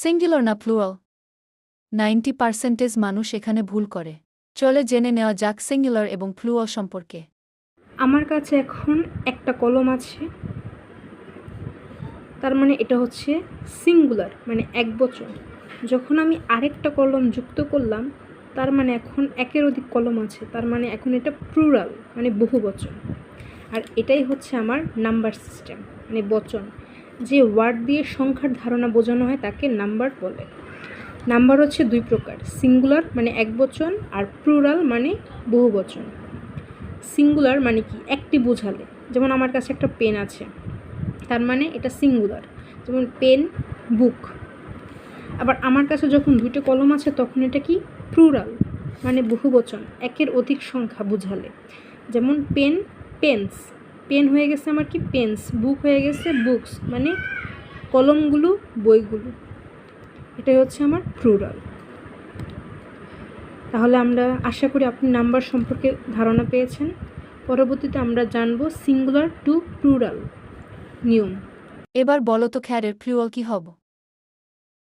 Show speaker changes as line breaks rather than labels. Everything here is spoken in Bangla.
সিঙ্গুলার না প্লুরাল? 90% মানুষ এখানে ভুল করে। চলে জেনে নেওয়া যাক সিঙ্গুলার এবং প্লুরাল সম্পর্কে।
আমার কাছে এখন একটা কলম আছে, তার মানে এটা হচ্ছে সিঙ্গুলার, মানে একবচন। যখন আমি আরেকটা কলম যুক্ত করলাম, তার মানে এখন একের অধিক কলম আছে, তার মানে এখন এটা প্লুরাল, মানে বহুবচন। আর এটাই হচ্ছে আমার নাম্বার সিস্টেম, মানে বচন। যে ওয়ার্ড দিয়ে সংখ্যার ধারণা বোঝানো হয় তাকে নাম্বার বলে। নাম্বার হচ্ছে দুই প্রকার, সিঙ্গুলার মানে একবচন, আর প্লুরাল মানে বহুবচন। সিঙ্গুলার মানে কি? একটি বোঝালে, যেমন আমার কাছে একটা পেন আছে, তার মানে এটা সিঙ্গুলার, যেমন পেন, বুক। আবার আমার কাছে যখন দুইটা কলম আছে তখন এটা কি? প্লুরাল, মানে বহুবচন, একের অধিক সংখ্যা বোঝালে। যেমন পেন, পেন্স। পেন হয়ে গেছে আমার কি? পেন্স। বুক হয়ে গেছে বুকস, মানে কলমগুলো, বইগুলো। এটাই হচ্ছে আমার প্লুরাল। তাহলে আমরা আশা করি আপনি নাম্বার সম্পর্কে ধারণা পেয়েছেন। পরবর্তীতে আমরা জানব সিঙ্গুলার টু প্লুরাল নিয়ম।
এবার বলো তো খ্যারের প্লুরাল কি হব?